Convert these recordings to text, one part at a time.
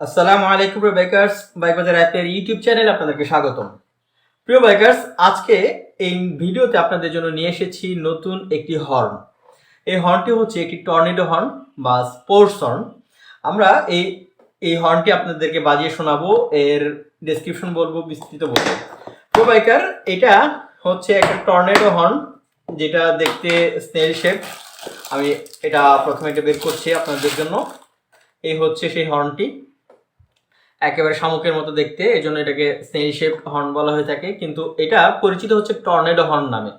আসসালামু আলাইকুম প্রিয় বাইকার্স, বাইক বাজার অ্যাপের ইউটিউব চ্যানেলে আপনাদেরকে স্বাগতম। প্রিয় বাইকার্স, আজকে এই ভিডিওতে আপনাদের জন্য নিয়ে এসেছি নতুন একটি হর্ন। এই হর্নটি হচ্ছে একটি টর্নেডো হর্ন বা স্পোর্টস হর্ন। আমরা এই হর্নটি আপনাদেরকে বাজিয়ে শোনাবো, এর ডেসক্রিপশন বলবো, বিস্তৃত বলবো। প্রিয় বাইকার, এটা হচ্ছে একটা টর্নেডো হর্ন, যেটা দেখতে স্নেল শেপ। আমি এটা প্রথমে এটা বের করছি আপনাদের জন্য। এই হচ্ছে সেই হর্নটি, একেবারে শামুকের মতো দেখতে, এই জন্য এটাকে স্নেল শেপ হর্ন বলা হয়ে থাকে, কিন্তু এটা পরিচিত হচ্ছে টর্নেডো হর্ন নামে।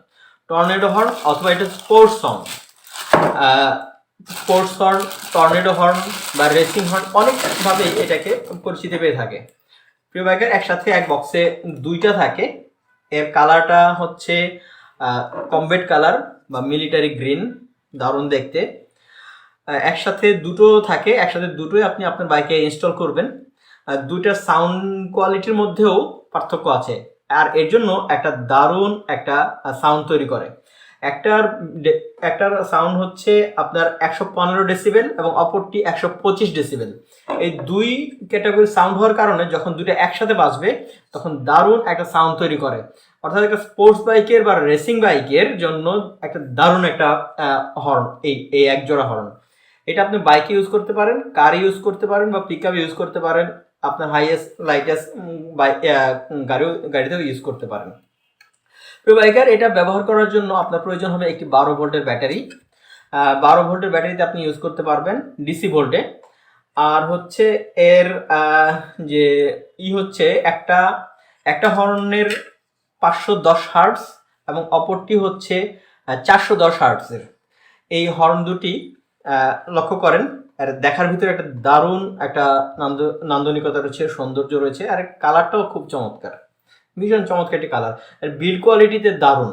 টর্নেডো হর্ন অথবা এটা sports horn, sports horn, tornado horn বা রেসিং হর্ন, অনেকভাবে এটাকে পরিচিতি পেয়ে থাকে। প্রিয় বাইকার, একসাথে এক বক্সে দুইটা থাকে। এর কালারটা হচ্ছে কমবেট কালার বা মিলিটারি গ্রিন, দারুণ দেখতে। একসাথে দুটো থাকে, একসাথে দুটোই আপনি আপনার বাইকে ইনস্টল করবেন। দুইটার সাউন্ড কোয়ালিটির মধ্যেও পার্থক্য আছে, আর এর জন্য একটা দারুণ একটা সাউন্ড তৈরি করে। একটার সাউন্ড হচ্ছে আপনার 115 ডেসিবেল এবং অপরটি 125 ডেসিবেল। এই দুই ক্যাটাগরি সাউন্ড হওয়ার কারণে যখন দুটো একসাথে বাজবে তখন দারুণ একটা সাউন্ড তৈরি করে। অর্থাৎ একটা স্পোর্টস বাইকের বা রেসিং বাইকের জন্য একটা দারুণ একটা হর্ন, এই এক জোড়া হর্ন। এটা আপনি বাইকে ইউজ করতে পারেন, কারে ইউজ করতে পারেন বা পিক আপে ইউজ করতে পারেন, আপনার হাইয়েস্ট লাইটেস্ট গাড়িতেও ইউজ করতে পারেন। প্রিয় বাইকার, এটা ব্যবহার করার জন্য আপনার প্রয়োজন হবে একটি 12 ভোল্টের ব্যাটারি। 12 ভোল্টের ব্যাটারিতে আপনি ইউজ করতে পারবেন ডিসি ভোল্টে। আর হচ্ছে এর যে হচ্ছে একটা হর্নের 510 হার্টস এবং অপরটি হচ্ছে 410 হার্টসের। এই হর্ন দুটি লক্ষ্য করেন, আর দেখার ভিতরে একটা দারুণ একটা নান্দনিকতা রয়েছে, সৌন্দর্য রয়েছে, আর কালারটাও খুব চমৎকার, ভীষণ চমৎকার একটি কালার। আর বিল্ড কোয়ালিটিতে দারুণ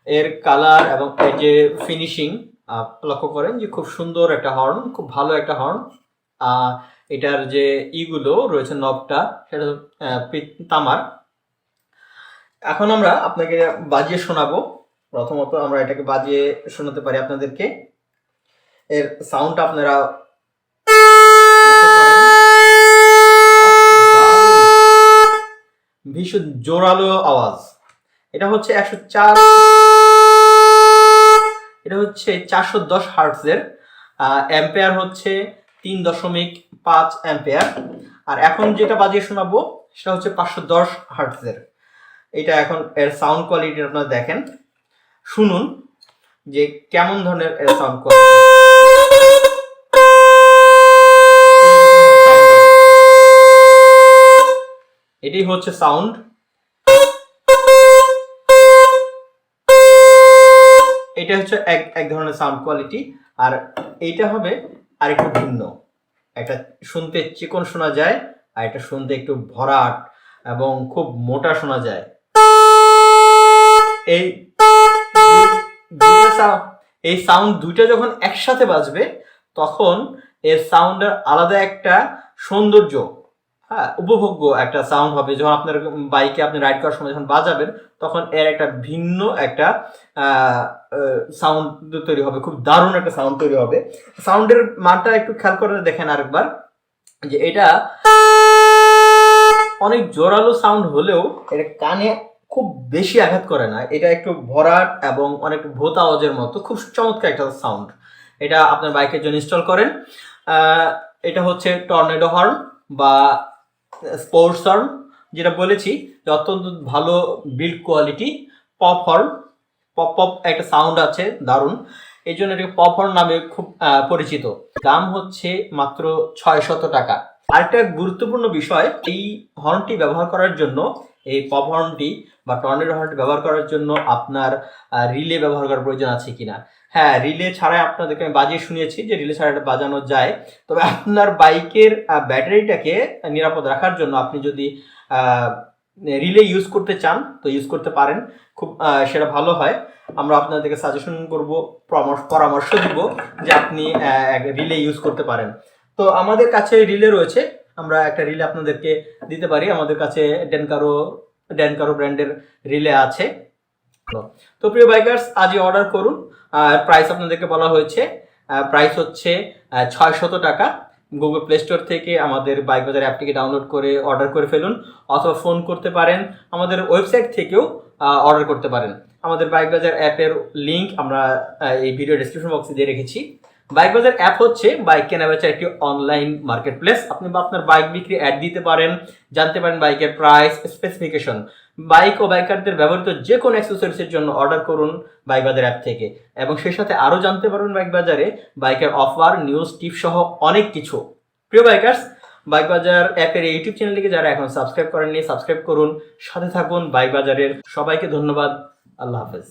এর কালার এবং এর যে ফিনিশিং, লক্ষ্য করেন যে খুব সুন্দর একটা হর্ন, খুব ভালো একটা হর্ন। এটার যে ইগুলো রয়েছে, নবটা, সেটা তামার। এখন আমরা আপনাকে বাজিয়ে শোনাবো। প্রথমত আমরা এটাকে বাজিয়ে শোনাতে পারি আপনাদেরকে। এর সাউন্ডটা আপনারা ভীষণ জোরালো আওয়াজ। এটা হচ্ছে 410 হার্টজের। অ্যাম্পেয়ার হচ্ছে 3.5 অ্যাম্পেয়ার। আর এখন যেটা বাজিয়ে শোনাবো সেটা হচ্ছে 510 হার্টজের। এটা এখন এর সাউন্ড কোয়ালিটি আপনারা দেখেন, শুনুন যে কেমন ধরনের এর সাউন্ড কোয়ালিটি। এটাই হচ্ছে সাউন্ড। এটা হচ্ছে এক ধরনের সাউন্ড কোয়ালিটি, আর এইটা হবে আরেকটু ভিন্ন। একটা শুনতে চিকন শোনা যায়, আর এটা শুনতে একটু ভরাট এবং খুব মোটা শোনা যায়। এই সাউন্ড দুইটা যখন একসাথে বাজবে তখন এর সাউন্ডের আলাদা একটা সৌন্দর্য, উপভোগ্য একটা সাউন্ড হবে। যখন আপনার বাইকে আপনি রাইড করার সময় যখন বাজাবেন তখন এর একটা ভিন্ন একটা সাউন্ড তৈরি হবে, খুব দারুণ একটা সাউন্ড তৈরি হবে। সাউন্ডের মানটা একটু খেয়াল করে দেখেন আরেকবার, যে এটা অনেক জোরালো সাউন্ড হলেও এটা কানে খুব বেশি আঘাত করে না। এটা একটু ভরাট এবং অনেক ভোতা আওয়াজের মতো, খুব চমৎকার একটা সাউন্ড। এটা আপনার বাইকের জন্য ইনস্টল করেন। এটা হচ্ছে টর্নেডো হর্ন বা স্পোর্টস হর্ন, যেটা বলেছি যে অত্যন্ত ভালো build quality. Pop horn, pop pop একটা সাউন্ড আছে, দারুণ। এই জন্য এটাকে পপ হর্ন নামে খুব পরিচিত। দাম হচ্ছে মাত্র 600 টাকা। আরেকটা গুরুত্বপূর্ণ বিষয়, এই হর্নটি ব্যবহার করার জন্য, এই পপ হর্নটি বা টর্নেডো হর্নটি ব্যবহার করার জন্য আপনার রিলে ব্যবহার করার প্রয়োজন আছে কিনা। হ্যাঁ, রিলে ছাড়াই আপনাদেরকে আমি বাজিয়ে শুনিয়েছি যে রিলে ছাড়া এটা বাজানো যায়। তবে আপনার বাইকের ব্যাটারিটাকে নিরাপদ রাখার জন্য আপনি যদি রিলে ইউজ করতে চান তো ইউজ করতে পারেন, খুব সেটা ভালো হয়। আমরা আপনাদেরকে সাজেশন করব, পরামর্শ দিব যে আপনি রিলে ইউজ করতে পারেন। তো আমাদের কাছে রিলে রয়েছে, আমরা একটা রিলে আপনাদেরকে দিতে পারি। আমাদের কাছে ড্যানকারো ব্র্যান্ডের রিলে আছে। তো প্রিয় বাইকার্স, আজই অর্ডার করুন। প্রাইস আপনাদেরকে বলা হয়েছে, প্রাইস হচ্ছে 600 টাকা। গুগল প্লে স্টোর থেকে আমাদের বাইক বাজার অ্যাপটিকে ডাউনলোড করে অর্ডার করে ফেলুন, অথবা ফোন করতে পারেন, আমাদের ওয়েবসাইট থেকেও অর্ডার করতে পারেন। আমাদের বাইক বাজার অ্যাপের লিঙ্ক আমরা এই ভিডিও ডেসক্রিপশন বক্সে দিয়ে রেখেছি। বাইক বাজার অ্যাপ হচ্ছে বাইক কেনা বেচার একটি অনলাইন মার্কেট প্লেস। আপনি আপনার বাইক বিক্রি অ্যাড দিতে পারেন, জানতে পারেন বাইকের প্রাইস, স্পেসিফিকেশন, বাইক ও বাইকারদের ব্যবহৃত যে কোনো অ্যাক্সেসরিজের জন্য অর্ডার করুন বাইক বাজার অ্যাপ থেকে। এবং সেই সাথে আরও জানতে পারবেন বাইক বাজারে বাইকের অফার, নিউজ, টিপ সহ অনেক কিছু। প্রিয় বাইকার্স, বাইক বাজার অ্যাপের এই ইউটিউব চ্যানেলটিকে যারা এখন সাবস্ক্রাইব করেননি, সাবস্ক্রাইব করুন, সাথে থাকুন বাইক বাজারের। সবাইকে ধন্যবাদ। আল্লাহ হাফেজ।